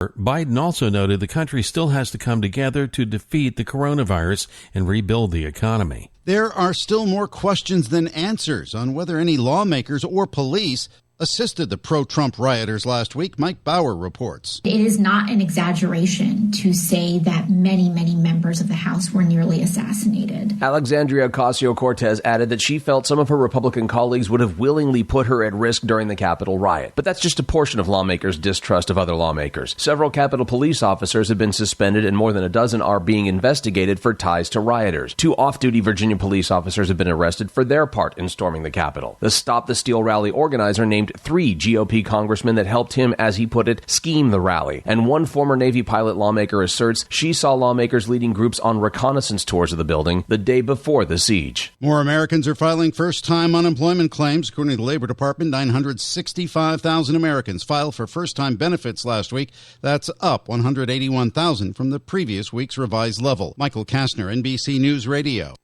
Biden also noted the country still has to come together to defeat the coronavirus and rebuild the economy. There are still more questions than answers on whether any lawmakers or police assisted the pro-Trump rioters last week. Mike Bauer reports. It is not an exaggeration to say that many, many members of the House were nearly assassinated. Alexandria Ocasio-Cortez added that she felt some of her Republican colleagues would have willingly put her at risk during the Capitol riot. But that's just a portion of lawmakers' distrust of other lawmakers. Several Capitol police officers have been suspended and more than a dozen are being investigated for ties to rioters. 2 off-duty Virginia police officers have been arrested for their part in storming the Capitol. The Stop the Steal rally organizer named 3 GOP congressmen that helped him, as he put it, scheme the rally. And one former Navy pilot lawmaker asserts she saw lawmakers leading groups on reconnaissance tours of the building the day before the siege. More Americans are filing first-time unemployment claims. According to the Labor Department, 965,000 Americans filed for first-time benefits last week. That's up 181,000 from the previous week's revised level. Michael Kastner, NBC News Radio.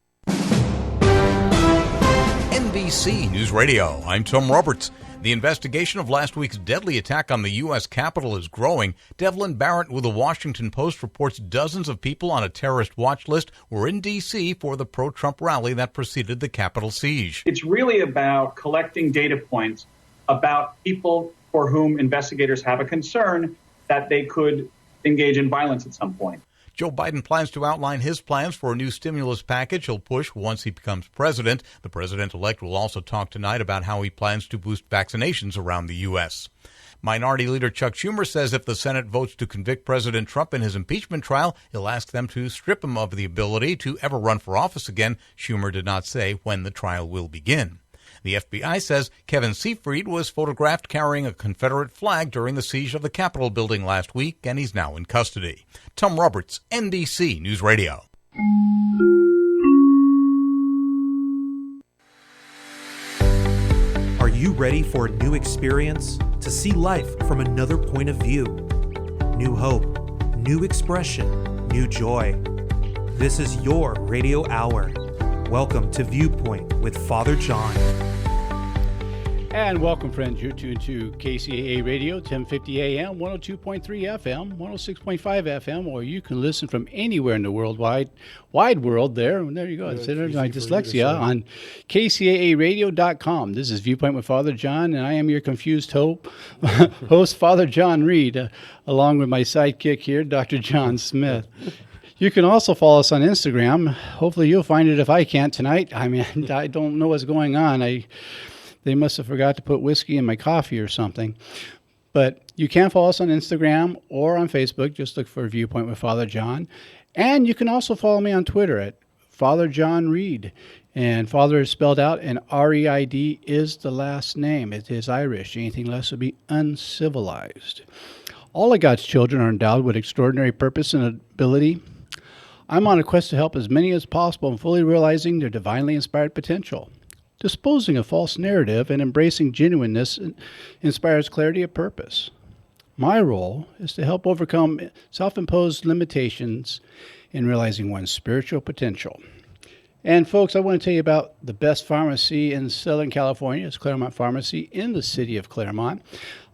NBC News Radio, I'm Tom Roberts. The investigation of last week's deadly attack on the U.S. Capitol is growing. Devlin Barrett with the Washington Post reports dozens of people on a terrorist watch list were in D.C. for the pro-Trump rally that preceded the Capitol siege. It's really about collecting data points about people for whom investigators have a concern that they could engage in violence at some point. Joe Biden plans to outline his plans for a new stimulus package he'll push once he becomes president. The president-elect will also talk tonight about how he plans to boost vaccinations around the U.S. Minority Leader Chuck Schumer says if the Senate votes to convict President Trump in his impeachment trial, he'll ask them to strip him of the ability to ever run for office again. Schumer did not say when the trial will begin. The FBI says Kevin Seifried was photographed carrying a Confederate flag during the siege of the Capitol building last week, and he's now in custody. Tom Roberts, NBC News Radio. Are you ready for a new experience? To see life from another point of view? New hope, new expression, new joy. This is your radio hour. Welcome to Viewpoint with Father John. And welcome, friends. You're tuned to KCAA Radio, 1050 AM, 102.3 FM, 106.5 FM, or you can listen from anywhere in the wide world there. And there you go. It's my dyslexia on KCAAradio.com. This is Viewpoint with Father John, and I am your confused host, Father John Reed, along with my sidekick here, Dr. John Smith. You can also follow us on Instagram. Hopefully you'll find it if I can't tonight. I mean, I don't know what's going on. They must have forgot to put whiskey in my coffee or something. But you can follow us on Instagram or on Facebook. Just look for Viewpoint with Father John. And you can also follow me on Twitter at Father John Reed. And Father is spelled out, and R-E-I-D is the last name. It is Irish. Anything less would be uncivilized. All of God's children are endowed with extraordinary purpose and ability. I'm on a quest to help as many as possible in fully realizing their divinely inspired potential. Disposing of false narrative and embracing genuineness inspires clarity of purpose. My role is to help overcome self-imposed limitations in realizing one's spiritual potential. And folks, I want to tell you about the best pharmacy in Southern California. It's Claremont Pharmacy in the city of Claremont,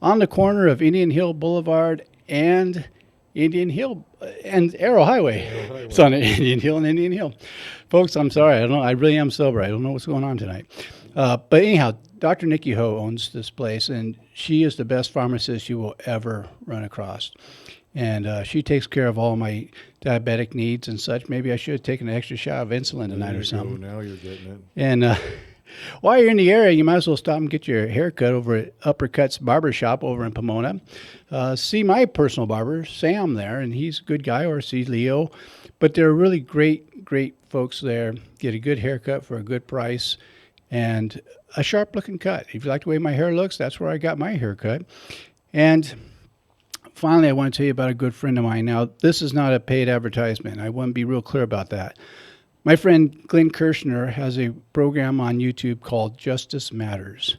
on the corner of Indian Hill Boulevard and Indian Hill and Arrow Highway. It's on Indian Hill and Indian Hill. Folks, I'm sorry. I don't know. I really am sober. I don't know what's going on tonight. But anyhow, Dr. Nikki Ho owns this place, and she is the best pharmacist you will ever run across. And she takes care of all my diabetic needs and such. Maybe I should have taken an extra shot of insulin tonight or something. Now you're getting it. And while you're in the area, you might as well stop and get your hair cut over at Uppercuts Barbershop over in Pomona. See my personal barber, Sam, there, and he's a good guy, or see Leo. But they're really great folks there. Get a good haircut for a good price and a sharp-looking cut. If you like the way my hair looks, that's where I got my hair cut. And finally, I want to tell you about a good friend of mine. Now, this is not a paid advertisement. I want to be real clear about that. My friend Glenn Kirshner has a program on YouTube called Justice Matters.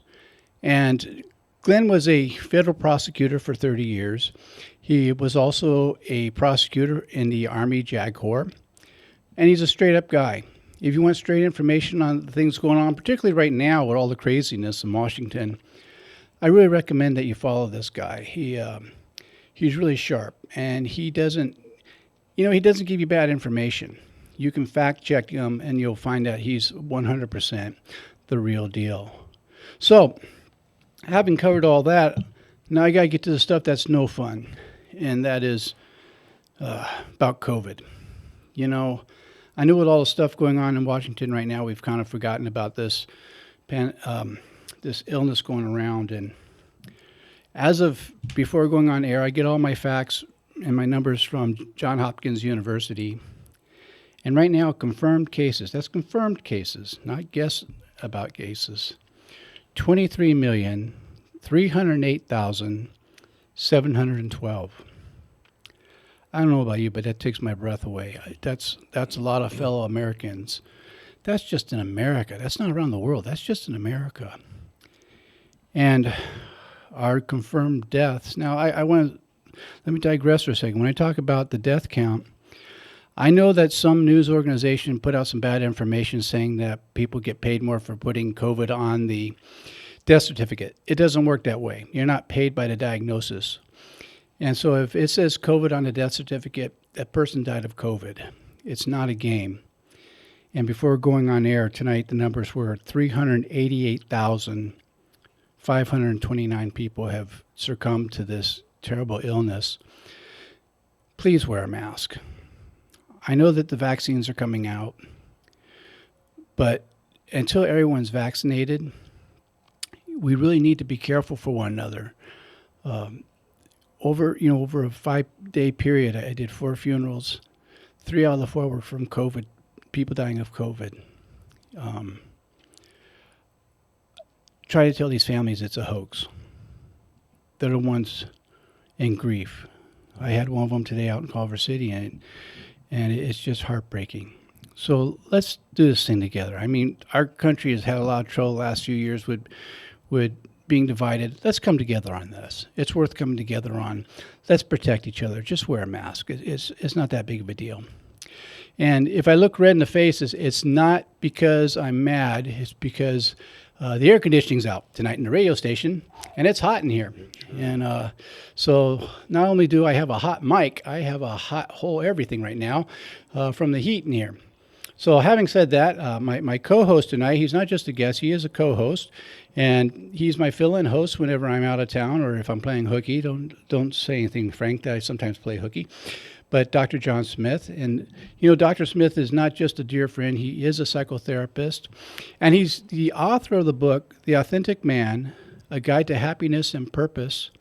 And Glenn was a federal prosecutor for 30 years. He was also a prosecutor in the Army JAG Corps. And he's a straight-up guy. If you want straight information on the things going on, particularly right now with all the craziness in Washington, I really recommend that you follow this guy. he's really sharp, and he doesn't give you bad information. You can fact check him, and you'll find out he's 100% the real deal. So, having covered all that, now I got to get to the stuff that's no fun, and that is about COVID. You know, I know with all the stuff going on in Washington right now, we've kind of forgotten about this illness going around. And as of before going on air, I get all my facts and my numbers from Johns Hopkins University. And right now, confirmed cases, that's confirmed cases, not guess about cases, 23,308,712. I don't know about you, but that takes my breath away. That's a lot of fellow Americans. That's just in America. That's not around the world. That's just in America. And our confirmed deaths. Now, let me digress for a second. When I talk about the death count, I know that some news organization put out some bad information saying that people get paid more for putting COVID on the death certificate. It doesn't work that way. You're not paid by the diagnosis. And so if it says COVID on the death certificate, that person died of COVID. It's not a game. And before going on air tonight, the numbers were 388,529 people have succumbed to this terrible illness. Please wear a mask. I know that the vaccines are coming out, but until everyone's vaccinated, we really need to be careful for one another. Over a 5-day period, I did 4 funerals. 3 out of the 4 were from COVID, people dying of COVID. Try to tell these families it's a hoax. They're the ones in grief. I had one of them today out in Culver City, and it's just heartbreaking. So let's do this thing together. I mean, our country has had a lot of trouble the last few years with being divided. Let's come together on this. It's worth coming together on. Let's protect each other. Just wear a mask. It's not that big of a deal. And if I look red in the face, it's not because I'm mad. It's because the air conditioning's out tonight in the radio station, and it's hot in here. And so not only do I have a hot mic, I have a hot whole everything right now from the heat in here. So having said that, my co-host tonight, he's not just a guest, he is a co-host. And he's my fill-in host whenever I'm out of town or if I'm playing hooky. Don't say anything, Frank, that I sometimes play hooky. But Dr. John Smith. And, Dr. Smith is not just a dear friend. He is a psychotherapist. And he's the author of the book, The Authentic Man, A Guide to Happiness and Purpose.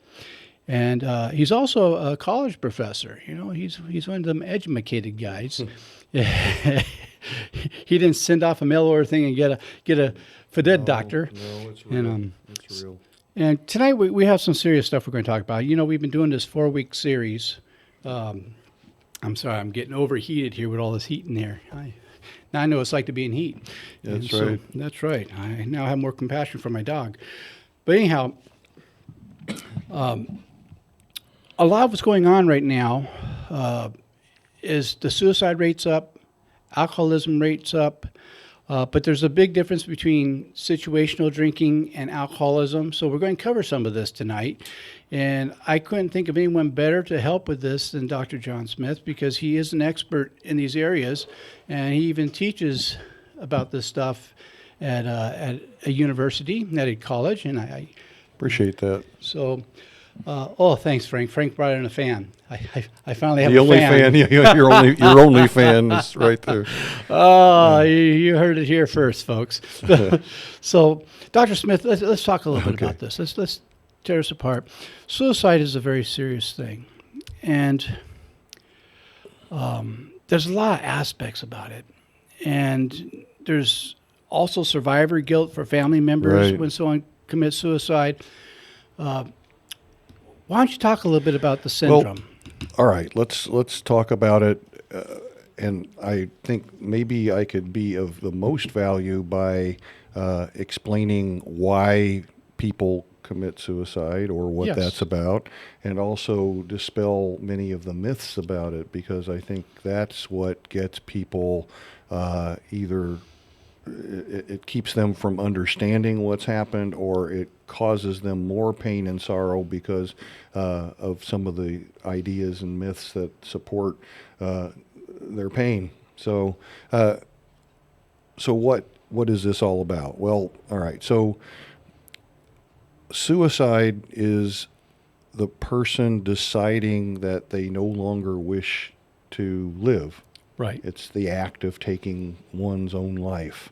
And he's also a college professor. He's one of them educated guys. He didn't send off a mail order thing and get a FDED doctor. No, it's real. It's real. And tonight we have some serious stuff we're going to talk about. We've been doing this 4-week series. I'm sorry, I'm getting overheated here with all this heat in there. Now I know what it's like to be in heat. That's right. That's right. I now have more compassion for my dog. But anyhow, a lot of what's going on right now is the suicide rate's up, alcoholism rate's up, but there's a big difference between situational drinking and alcoholism. So we're going to cover some of this tonight. And I couldn't think of anyone better to help with this than Dr. John Smith because he is an expert in these areas. And he even teaches about this stuff at a university, at a college. And I appreciate that. So, thanks, Frank. Frank brought in a fan. I finally have the a only fan. Your only fan is right there. You heard it here first, folks. So, Dr. Smith, let's talk a little bit about this. Let's tear this apart. Suicide is a very serious thing, and there's a lot of aspects about it, and there's also survivor guilt for family members when someone commits suicide. Why don't you talk a little bit about the syndrome? Well, all right, let's talk about it, and I think maybe I could be of the most value by explaining why people commit suicide or what that's about, and also dispel many of the myths about it, because I think that's what gets people either it keeps them from understanding what's happened, or it causes them more pain and sorrow because of some of the ideas and myths that support their pain. So, what is this all about? Well, all right. So, suicide is the person deciding that they no longer wish to live. Right. It's the act of taking one's own life,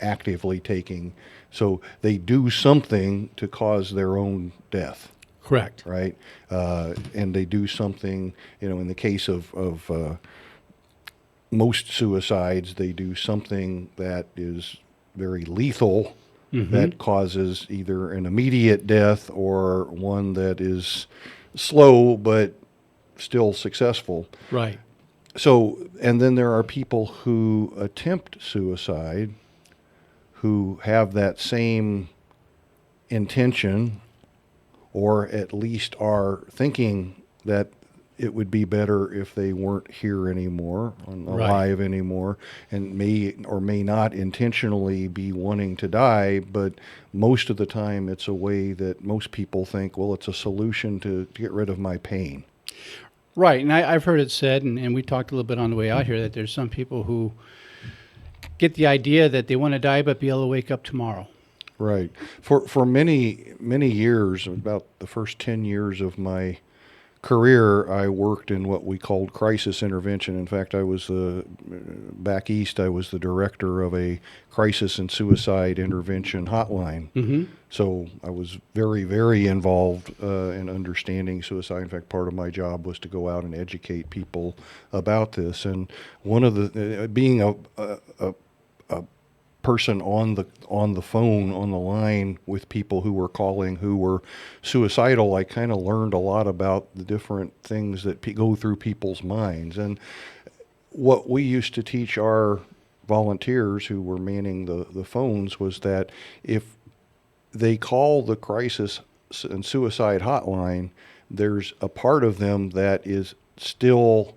actively taking. So they do something to cause their own death. Correct. Right. And they do something, in the case of most suicides, they do something that is very lethal, that causes either an immediate death or one that is slow but still successful. Right. So, and then there are people who attempt suicide who have that same intention, or at least are thinking that it would be better if they weren't here anymore, alive anymore, and may or may not intentionally be wanting to die, but most of the time it's a way that most people think, well, it's a solution to get rid of my pain. Right, and I've heard it said, and we talked a little bit on the way out here, that there's some people who get the idea that they want to die but be able to wake up tomorrow. Right. For many, many years, about the first 10 years of my career, I worked in what we called crisis intervention. In fact, I was back east, I was the director of a crisis and suicide intervention hotline. So I was very, very involved in understanding suicide. In fact, part of my job was to go out and educate people about this. And one of the being a person on the phone, on the line with people who were calling who were suicidal, I kind of learned a lot about the different things that go through people's minds. And what we used to teach our volunteers who were manning the phones was that if they call the crisis and suicide hotline, there's a part of them that is still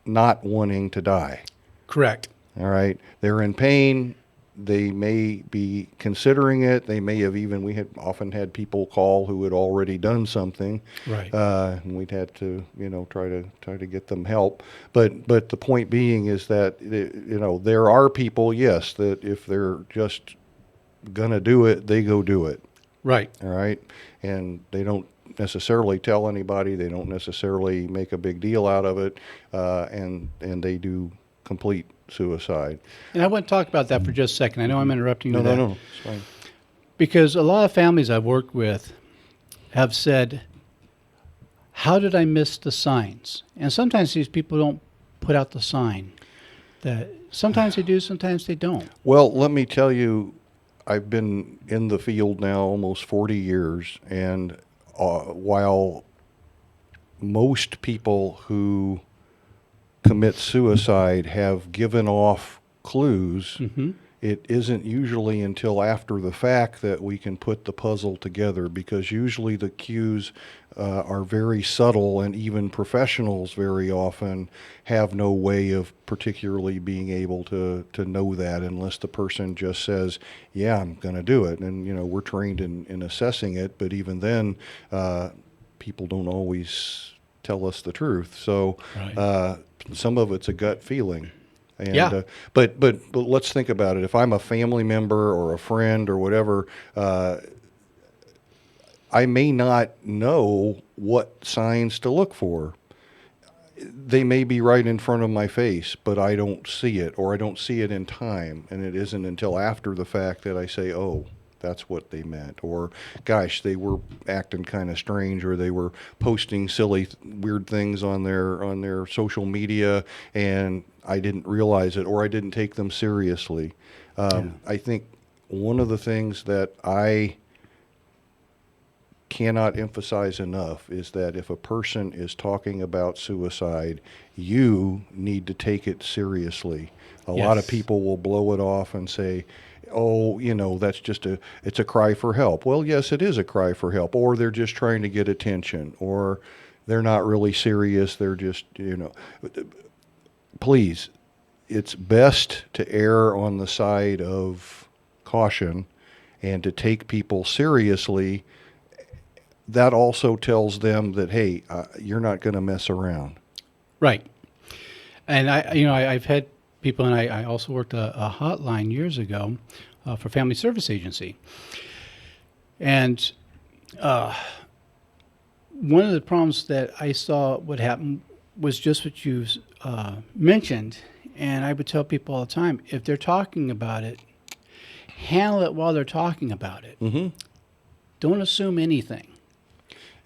not wanting to die. Correct. All right. They're in pain. They may be considering it. They may have we had often had people call who had already done something. Right. And we'd had to, try to get them help. But the point being is that, there are people, yes, that if they're just going to do it, they go do it. Right. All right. And they don't necessarily tell anybody. They don't necessarily make a big deal out of it. And they do complete suicide. And I want to talk about that for just a second. I know I'm interrupting you. No, it's fine. Because a lot of families I've worked with have said, how did I miss the signs? And sometimes these people don't put out the sign. That sometimes they do, sometimes they don't. Well, let me tell you, I've been in the field now almost 40 years, and while most people who commit suicide have given off clues, it isn't usually until after the fact that we can put the puzzle together, because usually the cues are very subtle, and even professionals very often have no way of particularly being able to know that unless the person just says, yeah, I'm going to do it. And, we're trained in assessing it, but even then, people don't always tell us the truth. So some of it's a gut feeling. And, but let's think about it. If I'm a family member or a friend or whatever, I may not know what signs to look for. They may be right in front of my face, but I don't see it, or I don't see it in time. And it isn't until after the fact that I say, oh, that's what they meant. Or, gosh, they were acting kind of strange, or they were posting silly, weird things on their social media, and I didn't realize it, or I didn't take them seriously. I think one of the things that I cannot emphasize enough is that if a person is talking about suicide, you need to take it seriously. A lot of people will blow it off and say, oh, that's it's a cry for help. Well, yes, it is a cry for help. Or they're just trying to get attention, or they're not really serious. They're just, please, it's best to err on the side of caution and to take people seriously. That also tells them that, hey, you're not going to mess around. Right. And I've had people, and I also worked a hotline years ago for Family Service Agency. And one of the problems that I saw would happen was just what you mentioned. And I would tell people all the time, if they're talking about it, handle it while they're talking about it. Mm-hmm. Don't assume anything.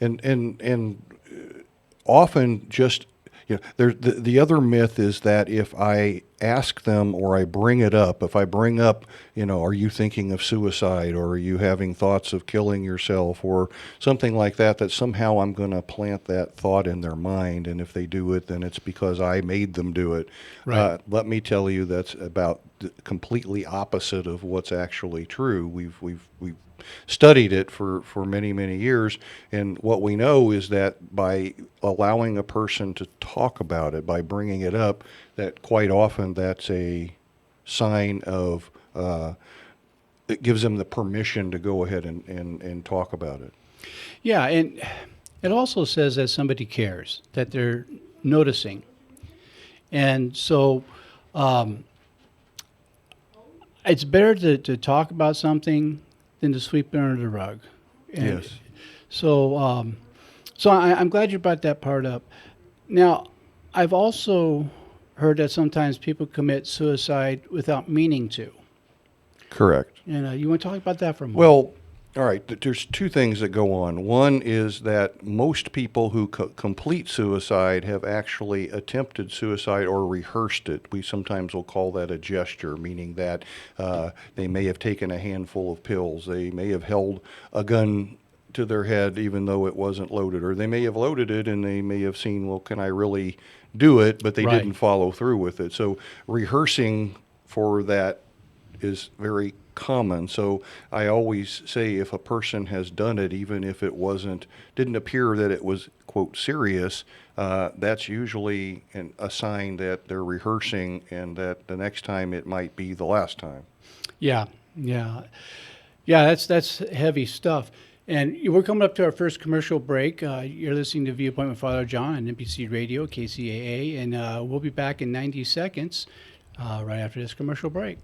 And often just, the other myth is that if I ask them or I bring it up, if I bring up, are you thinking of suicide, or are you having thoughts of killing yourself, or something like that, that somehow I'm going to plant that thought in their mind, and if they do it, then it's because I made them do it. Right. Let me tell you, that's about completely opposite of what's actually true. We've studied it for many, many years, and what we know is that by allowing a person to talk about it, by bringing it up, that quite often that's a sign of it gives them the permission to go ahead and talk about it. Yeah, and it also says that somebody cares, that they're noticing. And so it's better to talk about something than to sweep it under the rug. And yes. So I'm glad you brought that part up. Now, I've also heard that sometimes people commit suicide without meaning to. Correct. And you want to talk about that for a moment? Well, all right, there's two things that go on. One is that most people who complete suicide have actually attempted suicide or rehearsed it. We sometimes will call that a gesture, meaning that they may have taken a handful of pills. They may have held a gun to their head even though it wasn't loaded, or they may have loaded it and they may have seen, well, can I really do it? But they Right. didn't follow through with it. So rehearsing for that is very common. So I always say, if a person has done it, even if it didn't appear that it was, quote, serious, that's usually a sign that they're rehearsing and that the next time it might be the last time. Yeah. That's heavy stuff. And we're coming up to our first commercial break. You're listening to Viewpoint with Father John on NBC Radio, KCAA, and we'll be back in 90 seconds right after this commercial break.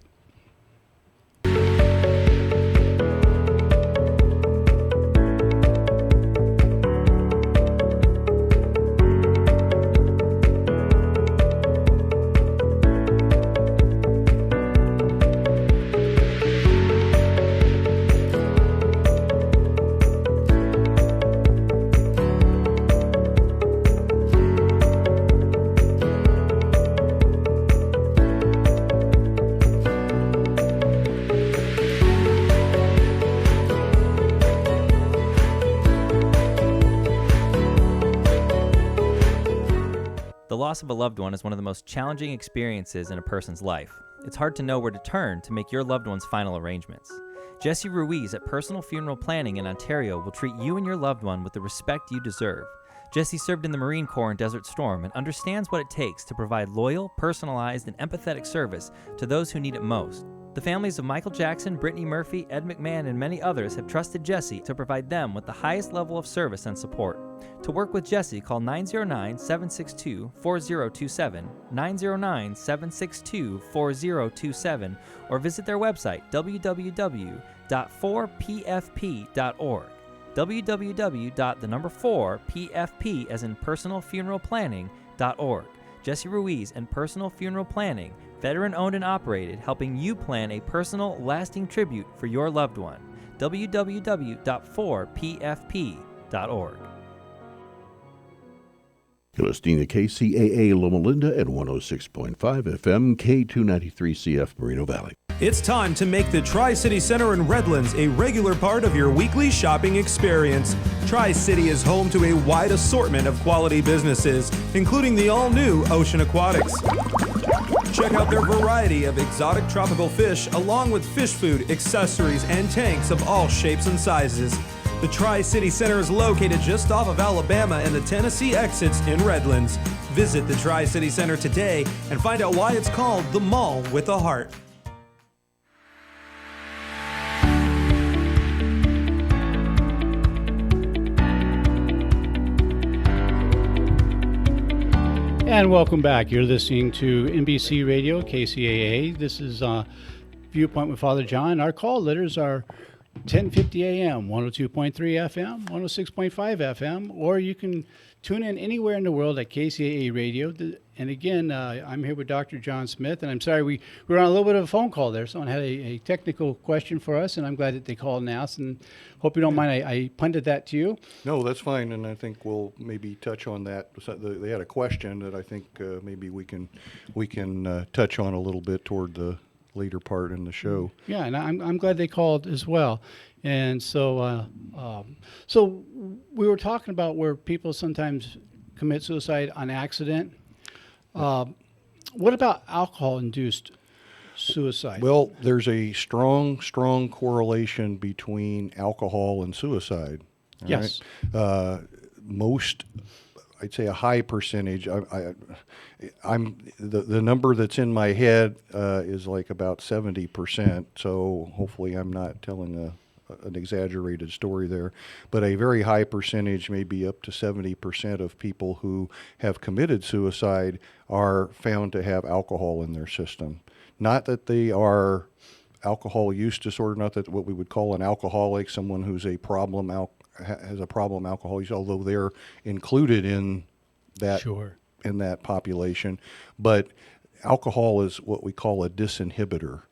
The loss of a loved one is one of the most challenging experiences in a person's life. It's hard to know where to turn to make your loved one's final arrangements. Jesse Ruiz at Personal Funeral Planning in Ontario will treat you and your loved one with the respect you deserve. Jesse served in the Marine Corps in Desert Storm and understands what it takes to provide loyal, personalized, and empathetic service to those who need it most. The families of Michael Jackson, Brittany Murphy, Ed McMahon, and many others have trusted Jesse to provide them with the highest level of service and support. To work with Jesse, call 909-762-4027, 909-762-4027, or visit their website, www.4pfp.org. www.4pfp as in personal funeral planning.org. Jesse Ruiz and Personal Funeral Planning, veteran-owned and operated, helping you plan a personal, lasting tribute for your loved one. www.4pfp.org. You're listening to KCAA Loma Linda and 106.5 FM, K293CF Moreno Valley. It's time to make the Tri-City Center in Redlands a regular part of your weekly shopping experience. Tri-City is home to a wide assortment of quality businesses, including the all-new Ocean Aquatics. Check out their variety of exotic tropical fish, along with fish food, accessories, and tanks of all shapes and sizes. The Tri-City Center is located just off of Alabama and the Tennessee exits in Redlands. Visit the Tri-City Center today and find out why it's called the Mall with a Heart. And welcome back. You're listening to NBC Radio, KCAA. This is Viewpoint with Father John. Our call letters are 1050 AM, 102.3 FM, 106.5 FM, or you can tune in anywhere in the world at KCAA Radio. And again, I'm here with Dr. John Smith, and I'm sorry we were on a little bit of a phone call there. Someone had a technical question for us, and I'm glad that they called and asked, and hope you don't mind I punted that to you. No, that's fine, and I think we'll maybe touch on that. They had a question that I think maybe we can touch on a little bit toward the later part in the show. Yeah, and I'm glad they called as well. And so so we were talking about where people sometimes commit suicide on accident. What about alcohol-induced suicide? Well, there's a strong correlation between alcohol and suicide. Yes. Right? Most, I'd say a high percentage. I'm the number that's in my head is like about 70%. So hopefully I'm not telling an exaggerated story there, but a very high percentage, maybe up to 70% of people who have committed suicide are found to have alcohol in their system. Not that they are alcohol use disorder, not that what we would call an alcoholic, someone who's a problem has a problem alcohol use, although they're included in that in that population. But alcohol is what we call a disinhibitor.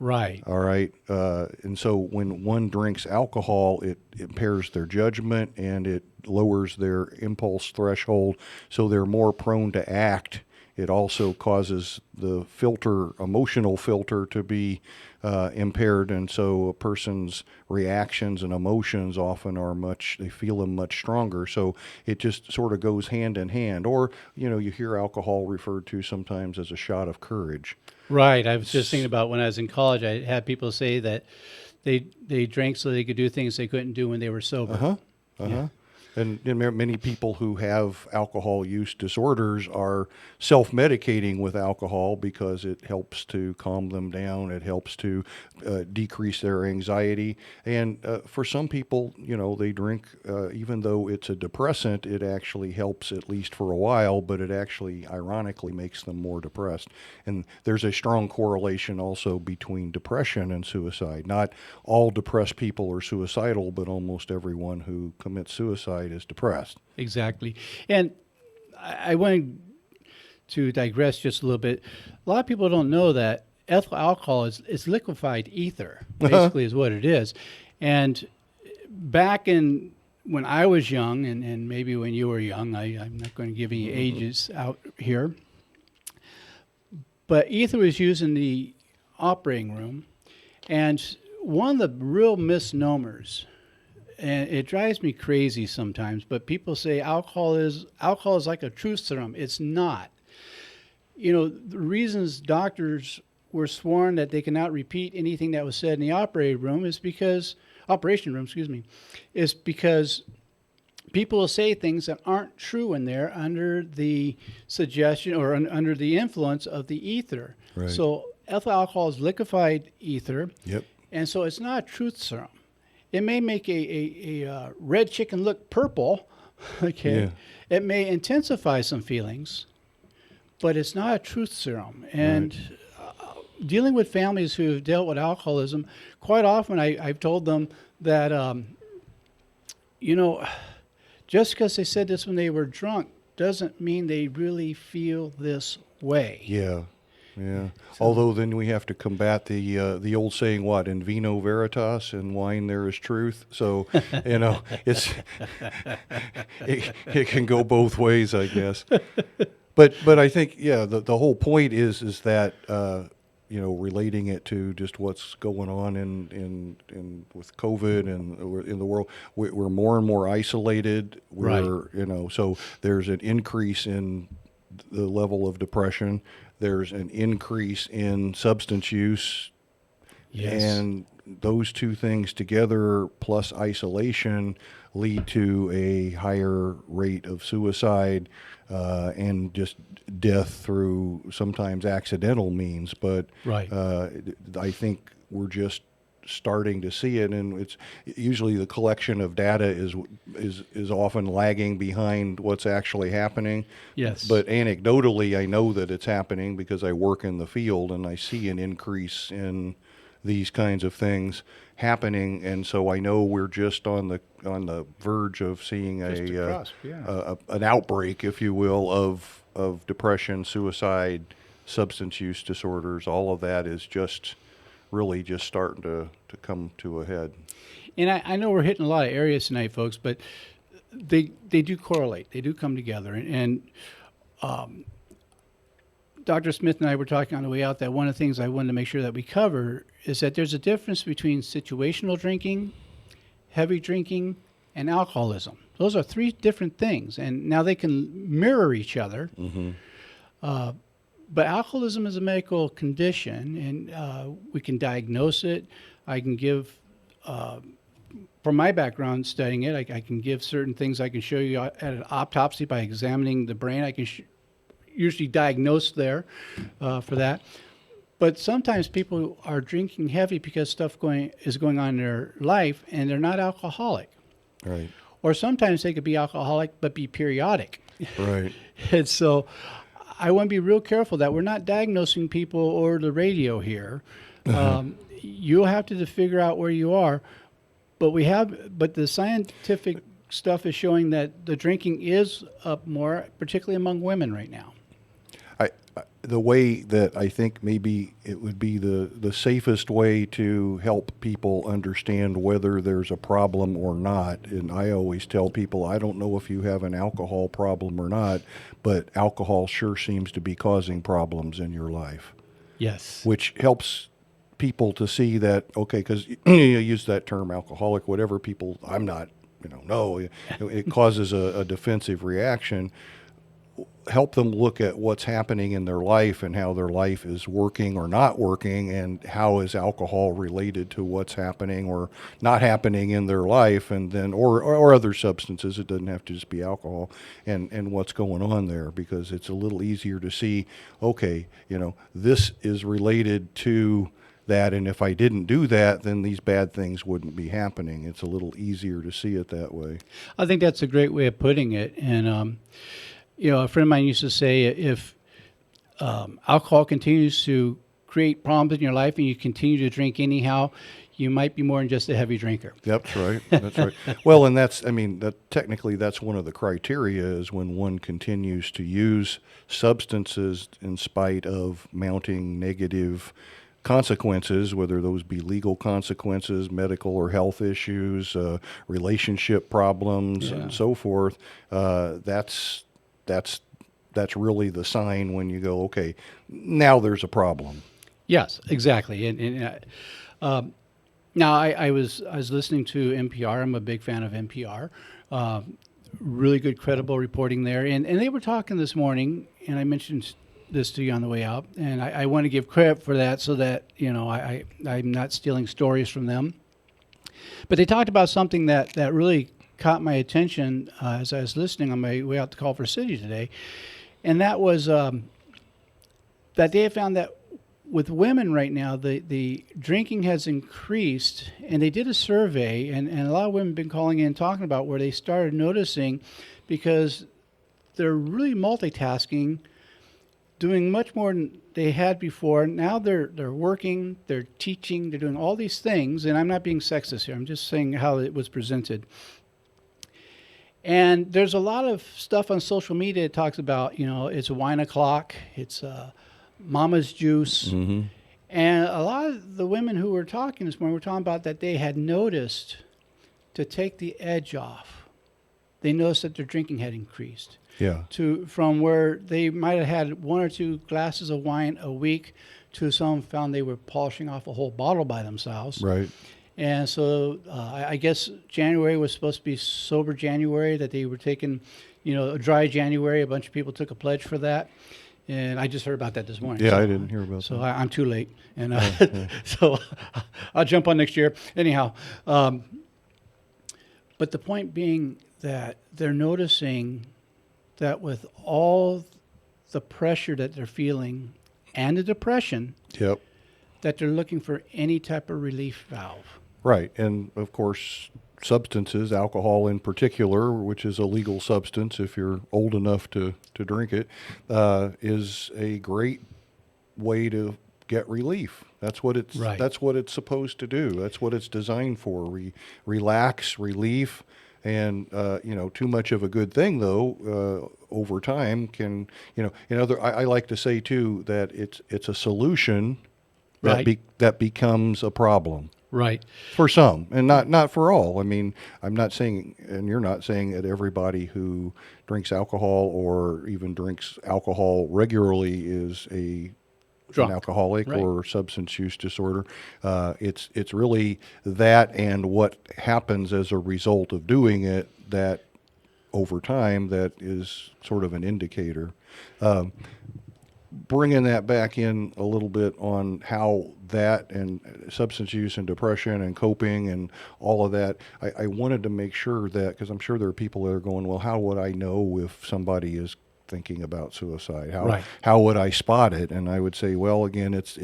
Right. All right. And so when one drinks alcohol, it impairs their judgment and it lowers their impulse threshold, so they're more prone to act. It also causes the emotional filter to be impaired, and so a person's reactions and emotions often they feel them much stronger. So it just sort of goes hand in hand. Or, you hear alcohol referred to sometimes as a shot of courage. Right. I was just thinking about when I was in college, I had people say that they drank so they could do things they couldn't do when they were sober. Yeah. And many people who have alcohol use disorders are self-medicating with alcohol because it helps to calm them down. It helps to decrease their anxiety. And for some people, they drink, even though it's a depressant, it actually helps at least for a while, but it actually ironically makes them more depressed. And there's a strong correlation also between depression and suicide. Not all depressed people are suicidal, but almost everyone who commits suicide is depressed. Exactly. And I want to digress just a little bit. A lot of people don't know that ethyl alcohol is liquefied ether, basically is what it is. And back when I was young, and maybe when you were young, I'm not going to give any ages out here, but ether was used in the operating room. And one of the real misnomers, and it drives me crazy sometimes, but people say alcohol is like a truth serum. It's not. The reasons doctors were sworn that they cannot repeat anything that was said in the operation room is because people will say things that aren't true in there under the suggestion or under the influence of the ether. Right. So ethyl alcohol is liquefied ether. Yep. And so it's not a truth serum. It may make a red chicken look purple, okay? Yeah. It may intensify some feelings, but it's not a truth serum. And dealing with families who have dealt with alcoholism, quite often I've told them that, just because they said this when they were drunk doesn't mean they really feel this way. Yeah. Yeah. So, although then we have to combat the old saying, what, in vino veritas, in wine there is truth. So, it's it can go both ways, I guess. But I think, the whole point is that relating it to just what's going on in with COVID and in the world, we're more and more isolated. So there's an increase in the level of depression. There's an increase in substance use. Yes. And those two things together, plus isolation, lead to a higher rate of suicide and just death through sometimes accidental means. But Right. I think we're just starting to see it, and it's usually the collection of data is often lagging behind what's actually happening. Yes. But anecdotally, I know that it's happening because I work in the field and I see an increase in these kinds of things happening, and so I know we're just on the verge of seeing an outbreak, if you will, of depression, suicide, substance use disorders. All of that is just really just starting to come to a head. And I know we're hitting a lot of areas tonight, folks, but they do correlate. They do come together. And Dr. Smith and I were talking on the way out that one of the things I wanted to make sure that we cover is that there's a difference between situational drinking, heavy drinking, and alcoholism. Those are three different things, and now they can mirror each other. Mm-hmm. But alcoholism is a medical condition, and we can diagnose it. I can give, from my background studying it, I can give certain things. I can show you at an autopsy by examining the brain. I can usually diagnose there for that. But sometimes people are drinking heavy because stuff is going on in their life, and they're not alcoholic. Right. Or sometimes they could be alcoholic but be periodic. Right. And so I want to be real careful that we're not diagnosing people over the radio here. You'll have to figure out where you are. But the scientific stuff is showing that the drinking is up more, particularly among women right now. The way that I think maybe it would be the safest way to help people understand whether there's a problem or not, and I always tell people, I don't know if you have an alcohol problem or not, but alcohol sure seems to be causing problems in your life. Yes. Which helps people to see that, okay, because you use that term alcoholic, whatever people, I'm not, no, it causes a defensive reaction. Help them look at what's happening in their life and how their life is working or not working, and how is alcohol related to what's happening or not happening in their life, and then or other substances. It doesn't have to just be alcohol, and what's going on there, because it's a little easier to see, okay, this is related to that, and if I didn't do that, then these bad things wouldn't be happening. It's a little easier to see it that way. I think that's a great way of putting it. And a friend of mine used to say, if alcohol continues to create problems in your life and you continue to drink anyhow, you might be more than just a heavy drinker. That's right. That's right. Well, and technically that's one of the criteria, is when one continues to use substances in spite of mounting negative consequences, whether those be legal consequences, medical or health issues, relationship problems, and so forth. That's really the sign when you go, okay, now there's a problem. Yes, exactly. And now I was listening to NPR. I'm a big fan of NPR. Really good, credible reporting there. And they were talking this morning, and I mentioned this to you on the way out, and I want to give credit for that, so that I'm not stealing stories from them. But they talked about something that really caught my attention as I was listening on my way out to Culver City today, and that was that they have found that with women right now, the drinking has increased, and they did a survey, and a lot of women have been calling in talking about where they started noticing, because they're really multitasking, doing much more than they had before. Now they're working, they're teaching, they're doing all these things, and I'm not being sexist here, I'm just saying how it was presented. And there's a lot of stuff on social media that talks about, it's wine o'clock, it's mama's juice. Mm-hmm. And a lot of the women who were talking this morning were talking about that they had noticed, to take the edge off, they noticed that their drinking had increased. Yeah. From where they might have had 1 or 2 glasses of wine a week, to some found they were polishing off a whole bottle by themselves. Right. And so I guess January was supposed to be sober January, that they were taking, a dry January. A bunch of people took a pledge for that. And I just heard about that this morning. Yeah, so, I didn't hear about so that. I'm too late. And so I'll jump on next year. Anyhow, but the point being that they're noticing that with all the pressure that they're feeling and the depression, Yep. that they're looking for any type of relief valve. Right. And of course, substances, alcohol in particular, which is a legal substance if you're old enough to drink it, is a great way to get relief. That's what it's supposed to do. That's what it's designed for. Relax, relief. And too much of a good thing, though, over time can, I like to say too that it's a solution that becomes a problem. Right. For some, and not for all. I mean, I'm not saying, and you're not saying that everybody who drinks alcohol or even drinks alcohol regularly is an alcoholic or substance use disorder. It's really that and what happens as a result of doing it that over time that is sort of an indicator. Bringing that back in a little bit on how that and substance use and depression and coping and all of that, I wanted to make sure that, because I'm sure there are people that are going, well, how would I know if somebody is thinking about suicide? How would I spot it? And I would say, well, again, it's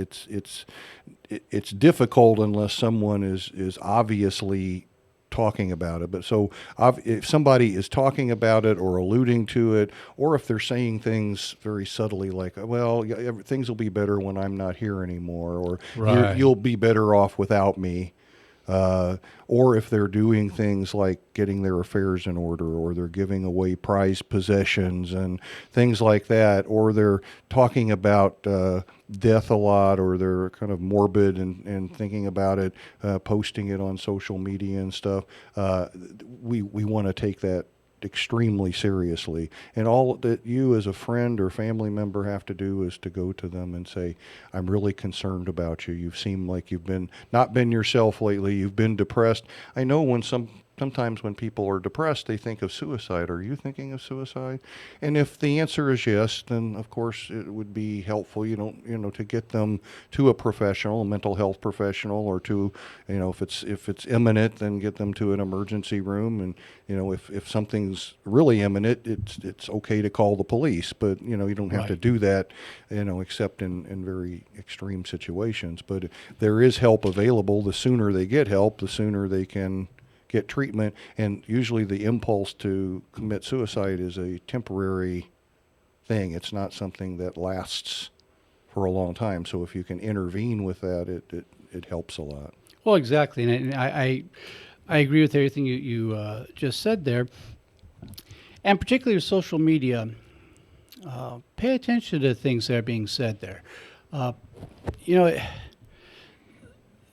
difficult unless someone is obviously talking about it. But so if somebody is talking about it or alluding to it, or if they're saying things very subtly like, well, things will be better when I'm not here anymore, or you'll be better off without me. Or if they're doing things like getting their affairs in order, or they're giving away prized possessions and things like that, or they're talking about death a lot, or they're kind of morbid and thinking about it, posting it on social media and stuff, we want to take that extremely seriously. And all that you as a friend or family member have to do is to go to them and say, I'm really concerned about you. You've seemed like you've not been yourself lately. You've been depressed. I know sometimes when people are depressed, they think of suicide. Are you thinking of suicide? And if the answer is yes, then of course it would be helpful, to get them to a professional, a mental health professional, or to, if it's imminent, then get them to an emergency room. And, if something's really imminent, it's okay to call the police, but, you don't have to do that, except in very extreme situations. But there is help available. The sooner they get help, the sooner they can get treatment. And usually the impulse to commit suicide is a temporary thing. It's not something that lasts for a long time. So if you can intervene with that, it helps a lot. Well, exactly. And I agree with everything you just said there. And particularly with social media, pay attention to the things that are being said there.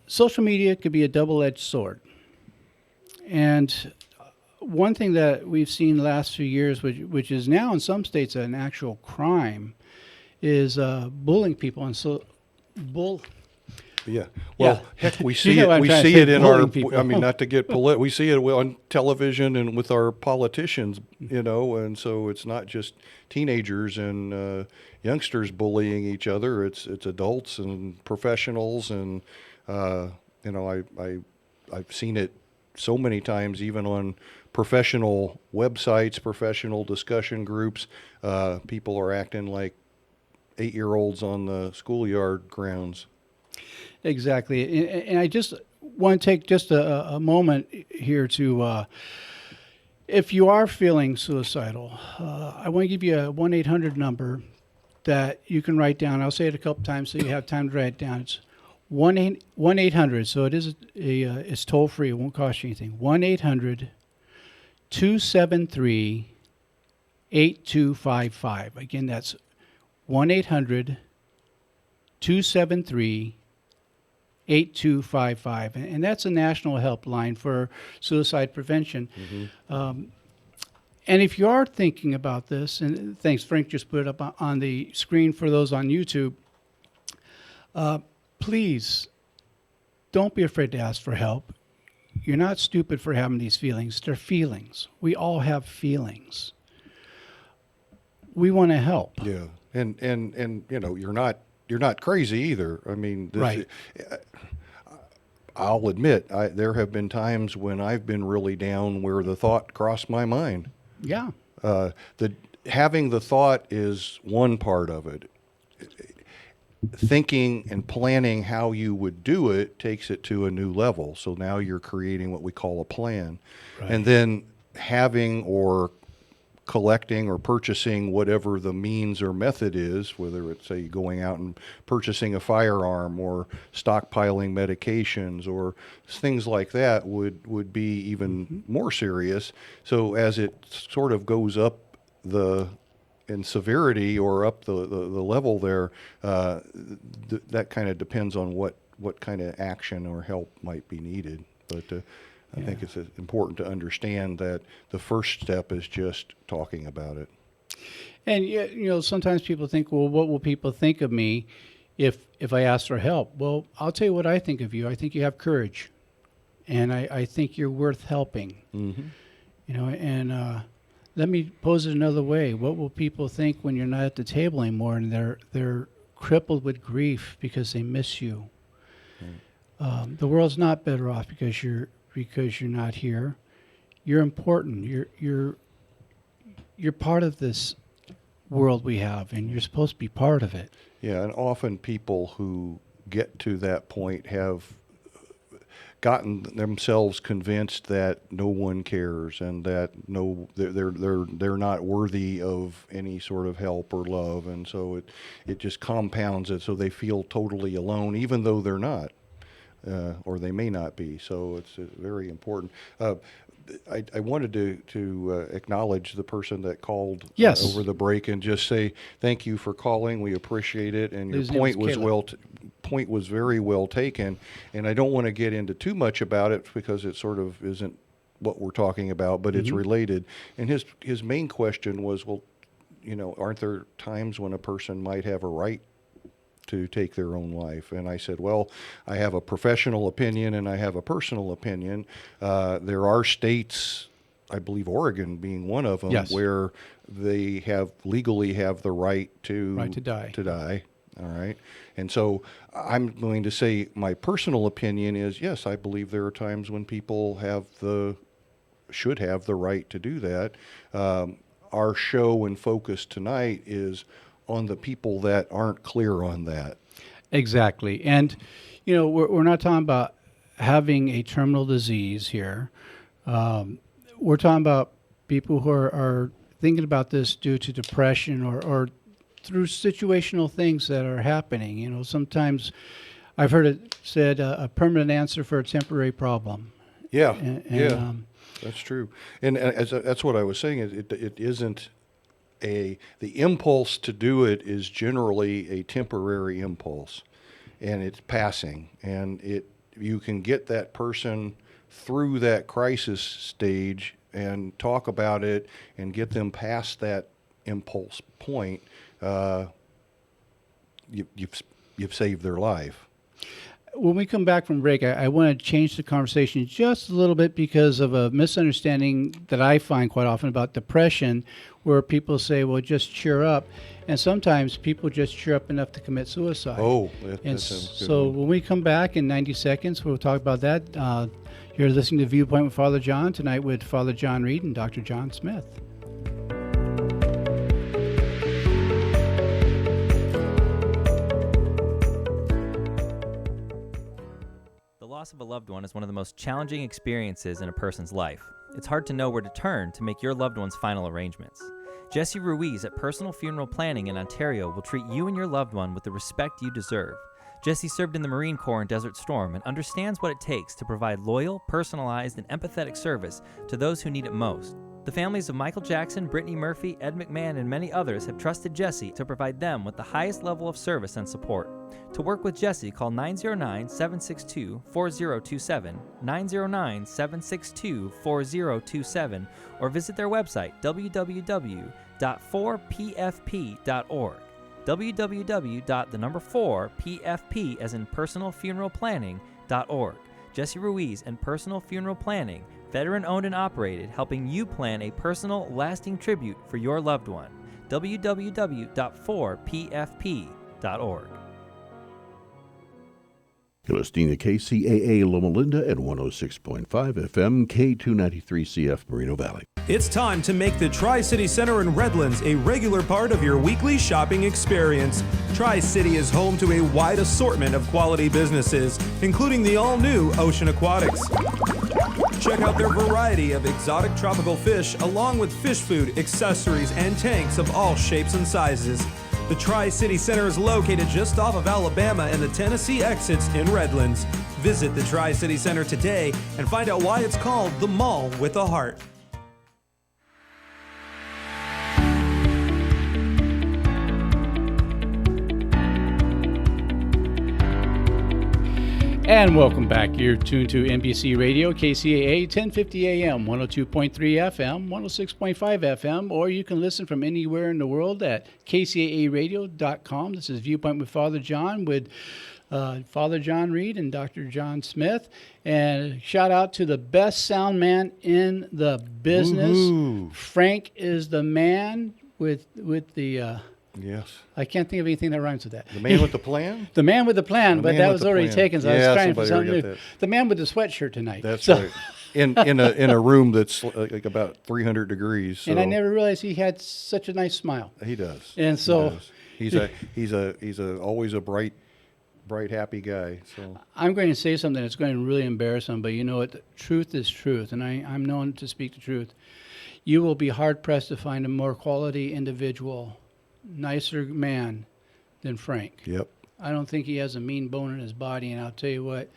Social media could be a double-edged sword. And one thing that we've seen the last few years, which is now in some states an actual crime, is bullying people. And so, Yeah. Well, heck, we see it. We see it in our. People. I mean, not to get political. We see it on television and with our politicians. And so it's not just teenagers and youngsters bullying each other. It's adults and professionals, and I've seen it so many times, even on professional websites, professional discussion groups. People are acting like 8-year-olds on the schoolyard grounds. Exactly. And I just want to take just a moment here to, if you are feeling suicidal, I want to give you a 1-800 number that you can write down. I'll say it a couple times so you have time to write it down. It's 1-800. So it is it's toll free. It won't cost you anything. 1-800-273-8255. Again, that's 1-800-273-8255. And that's a national helpline for suicide prevention. Mm-hmm. And if you are thinking about this, and thanks, Frank just put it up on the screen for those on YouTube, please don't be afraid to ask for help. You're not stupid for having these feelings. They're feelings. We all have feelings. We want to help. Yeah. And you're not crazy either. I mean, right. I'll admit, there have been times when I've been really down where the thought crossed my mind. Yeah. Having the thought is one part of it. Thinking and planning how you would do it takes it to a new level. So now you're creating what we call a plan. Right. And then having or collecting or purchasing whatever the means or method is, whether it's, say, going out and purchasing a firearm or stockpiling medications or things like that would be even more serious. So as it sort of goes up in severity or up the level there, that kind of depends on what kind of action or help might be needed. But I think it's important to understand that the first step is just talking about it. And sometimes people think, well, what will people think of me if I ask for help? Well, I'll tell you what I think of you. I think you have courage, and I think you're worth helping. And let me pose it another way. What will people think when you're not at the table anymore and they're crippled with grief because they miss you? The world's not better off because you're not here. You're important. You're part of this world we have, and you're supposed to be part of it. Yeah, and often people who get to that point have gotten themselves convinced that no one cares and that they're not worthy of any sort of help or love, and so it just compounds it, so they feel totally alone, even though they're not. Or they may not be. So it's very important. I wanted to acknowledge the person that called over the break and just say thank you for calling. We appreciate it, and your point was very well taken. And I don't want to get into too much about it because it sort of isn't what we're talking about, but it's related. And his main question was, well, aren't there times when a person might have a right to take their own life? And I said, well, I have a professional opinion and I have a personal opinion. There are states, I believe Oregon being one of them, where they legally have the right to die. All right. And so I'm going to say my personal opinion is, yes, I believe there are times when people should have the right to do that. Our show and focus tonight is on the people that aren't clear on that. Exactly. And, we're not talking about having a terminal disease here. We're talking about people who are thinking about this due to depression or through situational things that are happening. Sometimes I've heard it said a permanent answer for a temporary problem. Yeah, that's true. And that's what I was saying. It isn't the impulse to do it is generally a temporary impulse, and it's passing, and you can get that person through that crisis stage and talk about it and get them past that impulse point. You've saved their life. When we come back from break, I want to change the conversation just a little bit because of a misunderstanding that I find quite often about depression, where people say, well, just cheer up. And sometimes people just cheer up enough to commit suicide. So when we come back in 90 seconds, we'll talk about that. You're listening to Viewpoint with Father John, tonight with Father John Reed and Dr. John Smith. The loss of a loved one is one of the most challenging experiences in a person's life. It's hard to know where to turn to make your loved one's final arrangements. Jesse Ruiz at Personal Funeral Planning in Ontario will treat you and your loved one with the respect you deserve. Jesse served in the Marine Corps in Desert Storm and understands what it takes to provide loyal, personalized, and empathetic service to those who need it most. The families of Michael Jackson, Brittany Murphy, Ed McMahon, and many others have trusted Jesse to provide them with the highest level of service and support. To work with Jesse, call 909-762-4027, 909-762-4027, or visit their website, www.4pfp.org. www.4pfp as in personal funeral planning.org. Jesse Ruiz and Personal Funeral Planning, veteran owned and operated, helping you plan a personal, lasting tribute for your loved one. www.4pfp.org. You're listening to KCAA Loma Linda and 106.5 FM, K293CF Moreno Valley. It's time to make the Tri-City Center in Redlands a regular part of your weekly shopping experience. Tri-City is home to a wide assortment of quality businesses, including the all-new Ocean Aquatics. Check out their variety of exotic tropical fish, along with fish food, accessories, and tanks of all shapes and sizes. The Tri-City Center is located just off of Alabama and the Tennessee exits in Redlands. Visit the Tri-City Center today and find out why it's called the Mall with a Heart. And welcome back. You're tuned to NBC Radio, KCAA, 1050 AM, 102.3 FM, 106.5 FM, or you can listen from anywhere in the world at kcaaradio.com. This is Viewpoint with Father John, with Father John Reed and Dr. John Smith. And shout out to the best sound man in the business. Woo-hoo. Frank is the man with the... Yes. I can't think of anything that rhymes with that. The man with the plan? The man with the plan, but that was already plan. taken, so I was trying for something new. That. The man with the sweatshirt tonight. That's right. In a room that's like about 300 degrees. So. And I never realized he had such a nice smile. He does. And so he's always a bright, happy guy. So I'm going to say something that's going to really embarrass him, but you know what? The truth is truth, and I'm known to speak the truth. You will be hard pressed to find a more quality individual, nicer man than Frank. Yep. I don't think he has a mean bone in his body, and I'll tell you what,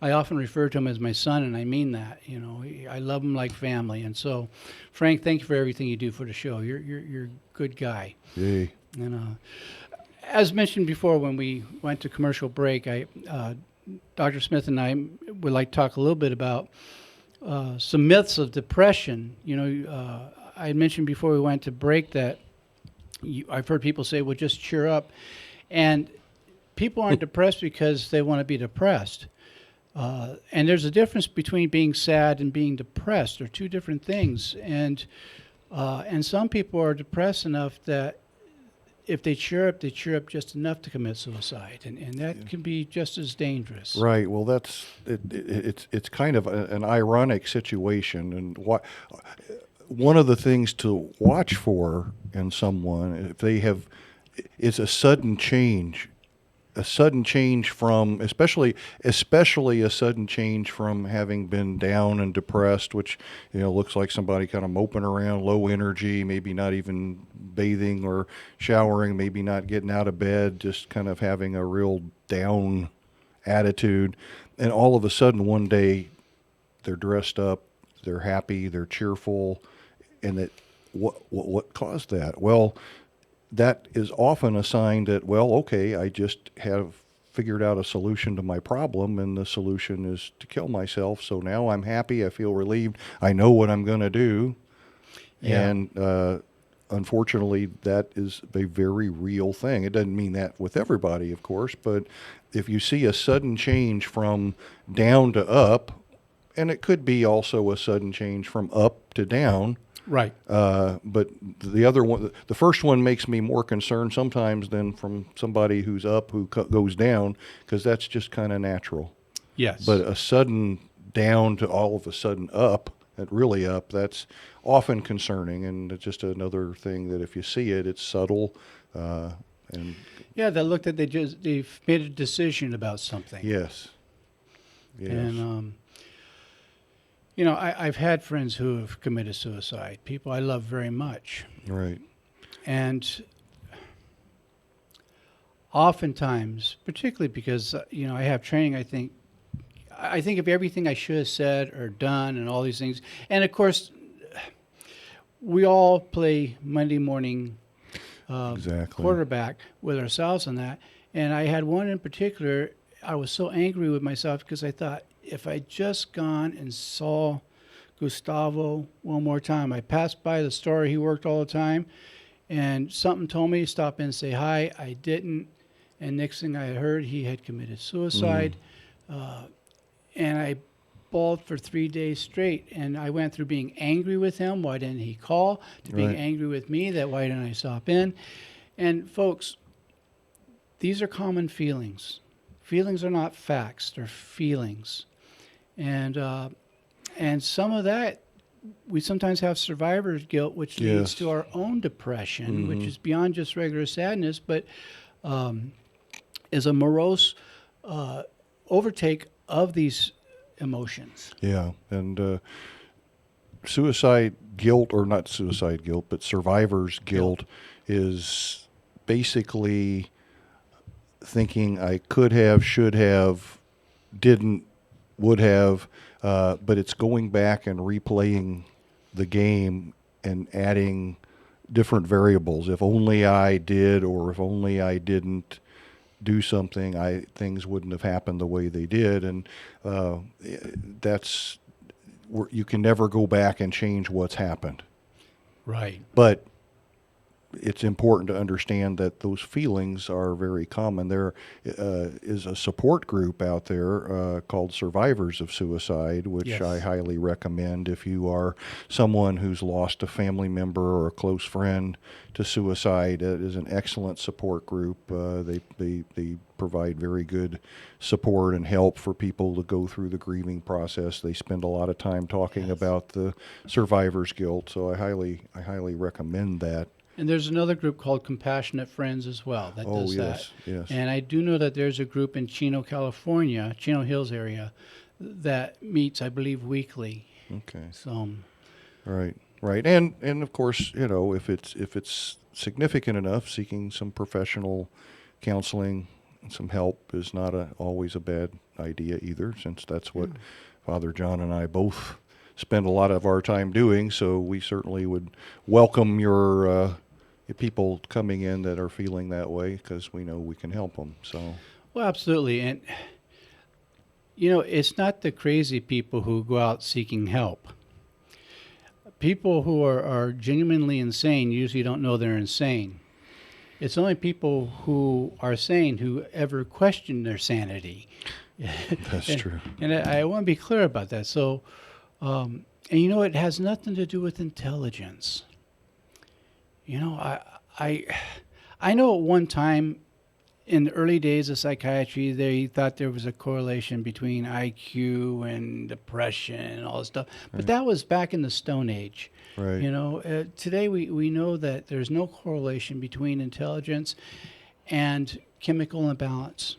I often refer to him as my son, and I mean that. You know, I love him like family, and so, Frank, thank you for everything you do for the show. You're a good guy. Yay. And as mentioned before, when we went to commercial break, Dr. Smith and I would like to talk a little bit about some myths of depression. You know, I had mentioned before we went to break that I've heard people say, well, just cheer up. And people aren't depressed because they want to be depressed. And there's a difference between being sad and being depressed. They're two different things. And some people are depressed enough that if they cheer up just enough to commit suicide. And that can be just as dangerous. Right. Well, that's it's kind of an ironic situation. And one of the things to watch for in someone, if they have, is a sudden change from, especially a sudden change from having been down and depressed, which, you know, looks like somebody kind of moping around, low energy, maybe not even bathing or showering, maybe not getting out of bed, just kind of having a real down attitude. And all of a sudden one day they're dressed up, they're happy, they're cheerful. And that what caused that? Well, that is often a sign that, well, okay, I just have figured out a solution to my problem, and the solution is to kill myself. So now I'm happy, I feel relieved, I know what I'm going to do. Yeah. And unfortunately, that is a very real thing. It doesn't mean that with everybody, of course, but if you see a sudden change from down to up, and it could be also a sudden change from up to down. Right. But the other one, the first one makes me more concerned sometimes than from somebody who's up who goes down, because that's just kind of natural. Yes. But a sudden down to all of a sudden up, really up, that's often concerning. And it's just another thing that if you see it, it's subtle. And yeah, they looked at, they've made a decision about something. Yes. Yes. And, you know, I've had friends who have committed suicide, people I love very much. Right. And oftentimes, particularly because, you know, I have training, I think of everything I should have said or done and all these things. And, of course, we all play Monday morning quarterback with ourselves on that. And I had one in particular, I was so angry with myself because I thought, if I just gone and saw Gustavo one more time, I passed by the store he worked all the time, and something told me to stop in and say hi. I didn't, and next thing I heard, he had committed suicide. And I bawled for 3 days straight, and I went through being angry with him. Why didn't he call? To being Right. angry with me. That why didn't I stop in? And folks, these are common feelings. Feelings are not facts; they're feelings, and some of that we sometimes have survivor's guilt, which leads Yes. to our own depression, which is beyond just regular sadness, but is a morose overtake of these emotions. Yeah, and suicide guilt, or not suicide guilt, but survivor's guilt is basically thinking I could have, should have, didn't, would have, but it's going back and replaying the game and adding different variables. If only I did, or if only I didn't do something, things wouldn't have happened the way they did. And that's where you can never go back and change what's happened. Right. But it's important to understand that those feelings are very common. There is a support group out there called Survivors of Suicide, which Yes. I highly recommend if you are someone who's lost a family member or a close friend to suicide. It is an excellent support group. They provide very good support and help for people to go through the grieving process. They spend a lot of time talking about the survivor's guilt, so I highly recommend that. And there's another group called Compassionate Friends as well that does yes, that. yes. And I do know that there's a group in Chino, California, Chino Hills area, that meets, I believe, weekly. Okay. So, Right. And of course, if it's significant enough, seeking some professional counseling and some help is not always a bad idea either, since that's what Father John and I both spend a lot of our time doing. So we certainly would welcome your people coming in that are feeling that way, because we know we can help them. So. well, absolutely. And, it's not the crazy people who go out seeking help. People who are genuinely insane usually don't know they're insane. It's only people who are sane who ever question their sanity. That's true. And I want to be clear about that. So, and it has nothing to do with intelligence. I know at one time in the early days of psychiatry, they thought there was a correlation between IQ and depression and all this stuff. But that was back in the Stone Age. Right. Today we know that there's no correlation between intelligence and chemical imbalance.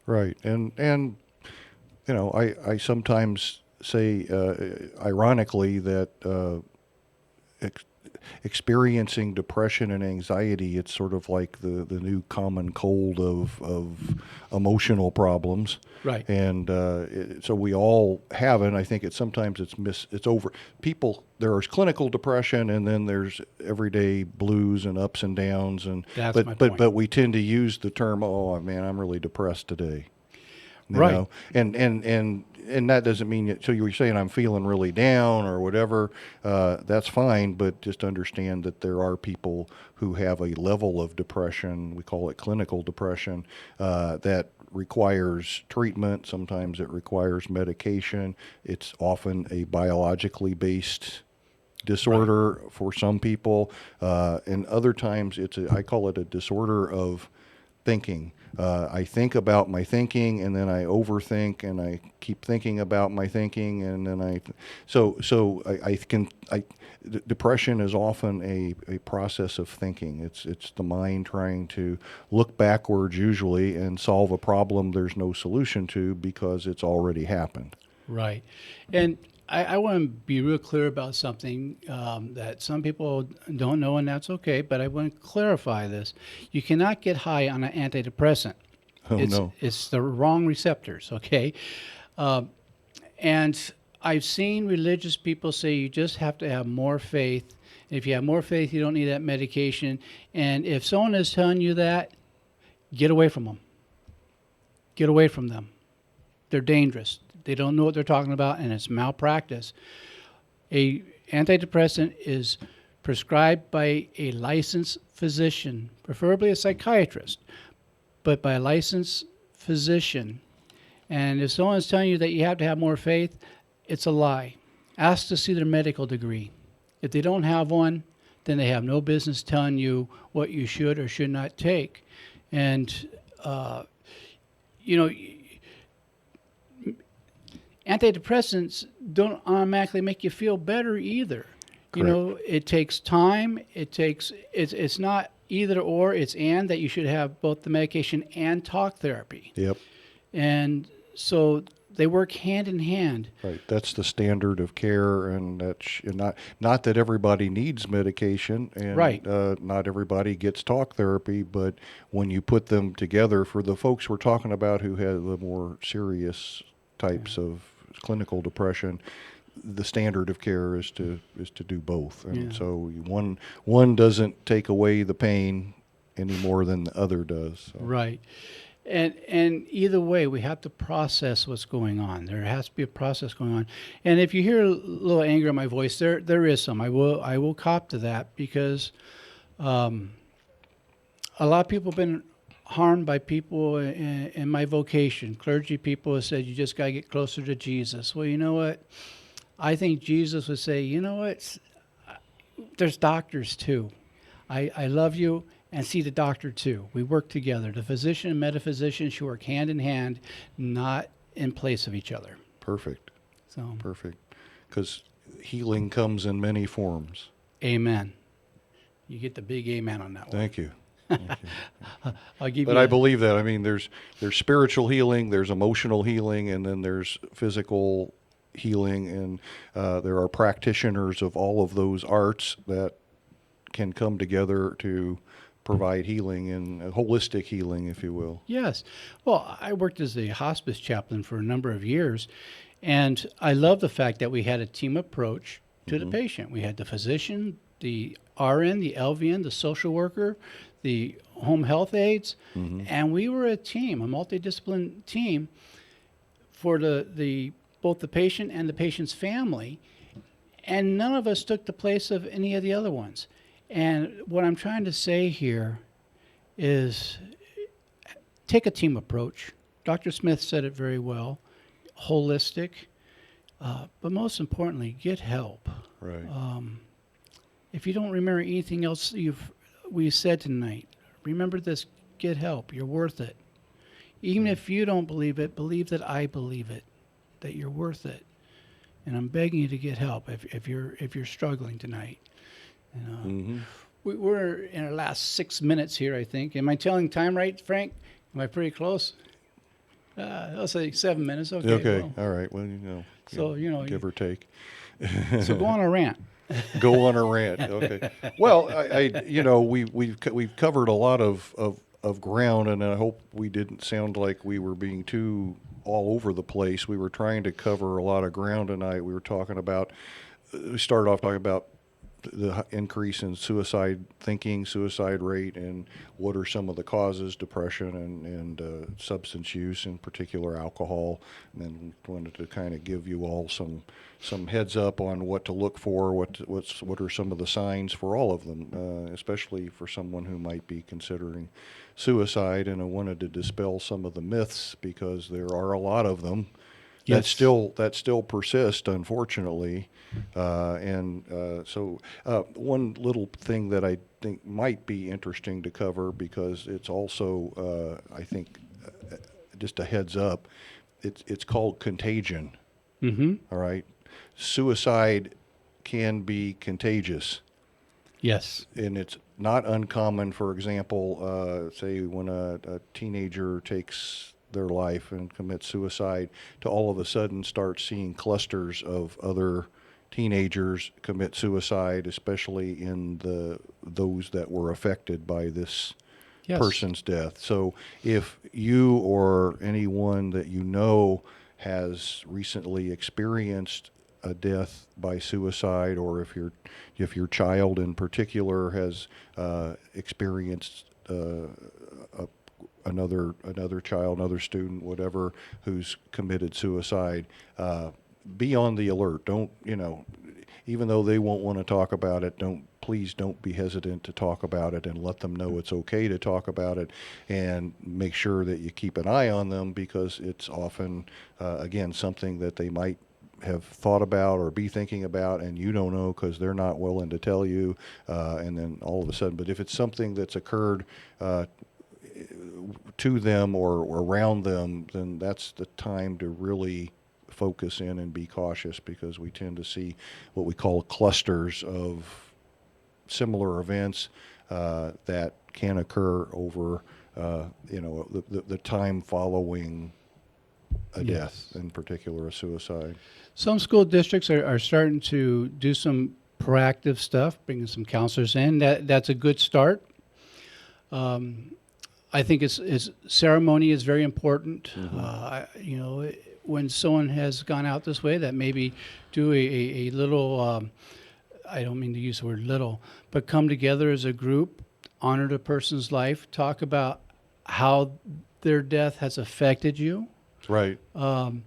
Right. And I sometimes say, ironically, that experiencing depression and anxiety, it's sort of like the new common cold of emotional problems. Right. And so we all have it. And I think it's over. People, there's clinical depression, and then there's everyday blues and ups and downs. And That's my point. but we tend to use the term, "Oh man, I'm really depressed today." Right. And that doesn't mean, so you were saying I'm feeling really down or whatever, that's fine, but just understand that there are people who have a level of depression, we call it clinical depression, that requires treatment. Sometimes it requires medication. It's often a biologically based disorder for some people, and other times I call it a disorder of thinking. I think about my thinking, and then I overthink, and I keep thinking about my thinking, and then depression is often a process of thinking. It's the mind trying to look backwards usually and solve a problem there's no solution to because it's already happened. Right. And I want to be real clear about something that some people don't know, and that's okay, but I want to clarify this. You cannot get high on an antidepressant. No. It's the wrong receptors, okay? And I've seen religious people say you just have to have more faith. If you have more faith, you don't need that medication. And if someone is telling you that, get away from them. Get away from them. They're dangerous. They don't know what they're talking about, and it's malpractice. A antidepressant is prescribed by a licensed physician, preferably a psychiatrist, but by a licensed physician. And if someone's telling you that you have to have more faith, it's a lie. Ask to see their medical degree. If they don't have one, then they have no business telling you what you should or should not take. And, antidepressants don't automatically make you feel better either. Correct. It takes time. It's not either or, it's and, that you should have both the medication and talk therapy. Yep. And so they work hand in hand. Right. That's the standard of care, and that's not that everybody needs medication, and right. Not everybody gets talk therapy, but when you put them together, for the folks we're talking about who have the more serious types of clinical depression, the standard of care is to do both, and so one doesn't take away the pain any more than the other does. So. Right. And either way, we have to process what's going on. There has to be a process going on. And if you hear a little anger in my voice, there is some. I will cop to that, because a lot of people have been harmed by people in my vocation. Clergy people have said, you just got to get closer to Jesus. Well, you know what? I think Jesus would say, you know what? There's doctors too. I love you. And see the doctor too. We work together. The physician and metaphysician should work hand in hand, not in place of each other. Perfect. So perfect, because healing comes in many forms. Amen. You get the big amen on that one. Thank you. Thank you. I'll give but you. I believe that. I mean, there's spiritual healing, there's emotional healing, and then there's physical healing, and there are practitioners of all of those arts that can come together to provide healing, and holistic healing, if you will. Yes. Well, I worked as a hospice chaplain for a number of years, and I love the fact that we had a team approach to the patient. We had the physician, the RN, the LVN, the social worker, the home health aides, and we were a team, a multidisciplinary team for both the patient and the patient's family, and none of us took the place of any of the other ones. And what I'm trying to say here is take a team approach. Dr. Smith said it very well, holistic, but most importantly, get help. Right. If you don't remember anything else we said tonight, remember this, get help. You're worth it. Even if you don't believe it, believe that I believe it, that you're worth it. And I'm begging you to get help if you're struggling tonight. We're in our last 6 minutes here, I think. Am I telling time right, Frank? Am I pretty close? I'll say 7 minutes. Okay. Okay. Well, all right. Well, so give or take. So go on a rant. Go on a rant. Okay. Well, we've covered a lot of ground, and I hope we didn't sound like we were being too all over the place. We were trying to cover a lot of ground tonight. We started off talking about the increase in suicide thinking, suicide rate, and what are some of the causes, depression and substance use, in particular alcohol. And then wanted to kind of give you all some heads up on what to look for, what are some of the signs for all of them, especially for someone who might be considering suicide. And I wanted to dispel some of the myths, because there are a lot of them. Yes. that still persist, unfortunately, so one little thing that I think might be interesting to cover, because it's also I think just a heads up, it's called contagion. All right, suicide can be contagious. Yes, and it's not uncommon. For example, say when a teenager takes their life and commit suicide, to all of a sudden start seeing clusters of other teenagers commit suicide, especially in those that were affected by this person's death. So if you or anyone that you know has recently experienced a death by suicide, or if your child in particular has experienced another child, another student, whatever, who's committed suicide, be on the alert. Don't, even though they won't want to talk about it, please don't be hesitant to talk about it, and let them know it's okay to talk about it, and make sure that you keep an eye on them, because it's often, again, something that they might have thought about or be thinking about, and you don't know because they're not willing to tell you, and then all of a sudden. But if it's something that's occurred to them or around them, then that's the time to really focus in and be cautious, because we tend to see what we call clusters of similar events that can occur over the time following a death, in particular a suicide. Some school districts are starting to do some proactive stuff, bringing some counselors in. That's a good start. I think it's ceremony is very important. When someone has gone out this way, that maybe do a little, I don't mean to use the word little, but come together as a group, honor the person's life, talk about how their death has affected you. Right. And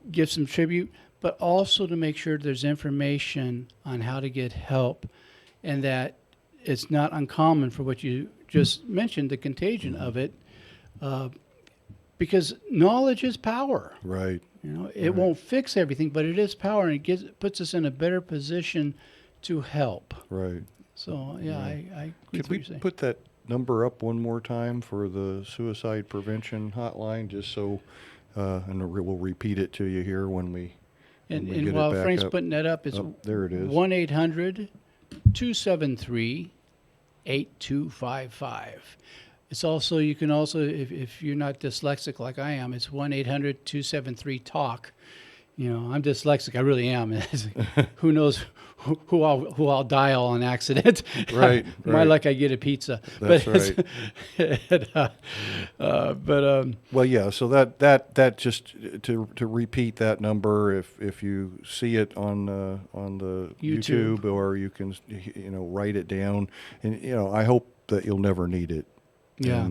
give some tribute, but also to make sure there's information on how to get help, and that it's not uncommon for what you just mentioned, the contagion of it, because knowledge is power. Right. It won't fix everything, but it is power, and it puts us in a better position to help. Right. So, yeah, I agree Could we put that number up one more time for the suicide prevention hotline, just so, and we'll repeat it to you here when we And get while it back Frank's up. putting that up, it's there it is. 1-800-273-8255. It's also, you can also, if you're not dyslexic like I am, it's 1-800-273-TALK. I'm dyslexic. I really am. Who knows who I'll dial on accident. Right. My luck, I get a pizza. That's right. Well, yeah. So that just to repeat that number, if you see it on the YouTube, or you can write it down, and I hope that you'll never need it. Yeah.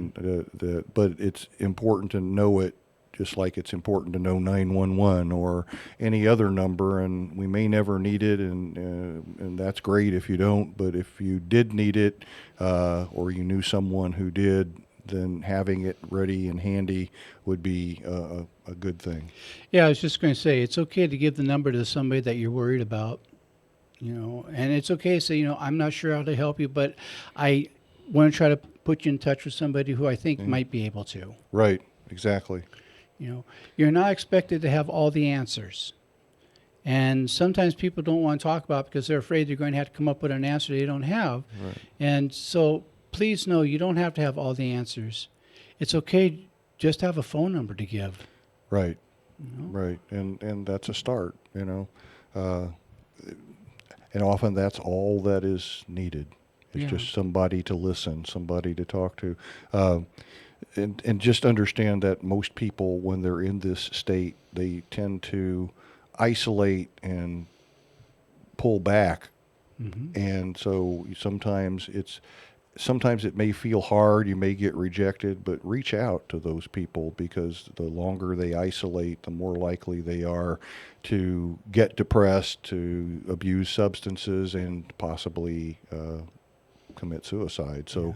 But it's important to know it, just like it's important to know 911 or any other number, and we may never need it, and that's great if you don't. But if you did need it, or you knew someone who did, then having it ready and handy would be a good thing. Yeah, I was just going to say, it's okay to give the number to somebody that you're worried about, and it's okay to say, I'm not sure how to help you, but I want to try to put you in touch with somebody who I think might be able to. Right, exactly. You're not expected to have all the answers. And sometimes people don't want to talk about it because they're afraid they're going to have to come up with an answer they don't have. Right. And so please know you don't have to have all the answers. It's okay just to have a phone number to give. Right. Right. And that's a start, And often that's all that is needed. It's just somebody to listen, somebody to talk to. And just understand that most people, when they're in this state, they tend to isolate and pull back. Mm-hmm. And so sometimes it may feel hard, you may get rejected, but reach out to those people, because the longer they isolate, the more likely they are to get depressed, to abuse substances, and possibly commit suicide. So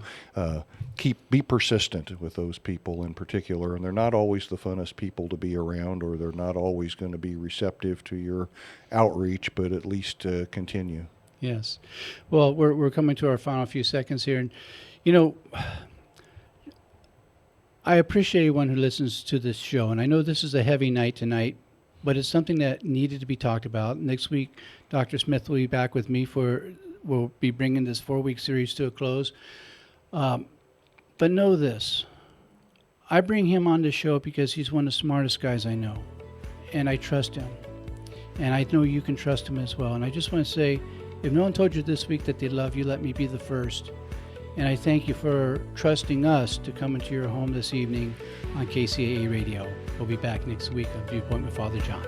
be persistent with those people in particular, and they're not always the funnest people to be around, or they're not always going to be receptive to your outreach, but at least continue. Yes. Well, we're coming to our final few seconds here, and I appreciate anyone who listens to this show, and I know this is a heavy night tonight, but it's something that needed to be talked about. Next week, Dr. Smith will be back with me we'll be bringing this 4-week series to a close. But know this. I bring him on the show because he's one of the smartest guys I know. And I trust him. And I know you can trust him as well. And I just want to say, if no one told you this week that they love you, let me be the first. And I thank you for trusting us to come into your home this evening on KCAA Radio. We'll be back next week on Viewpoint with Father John.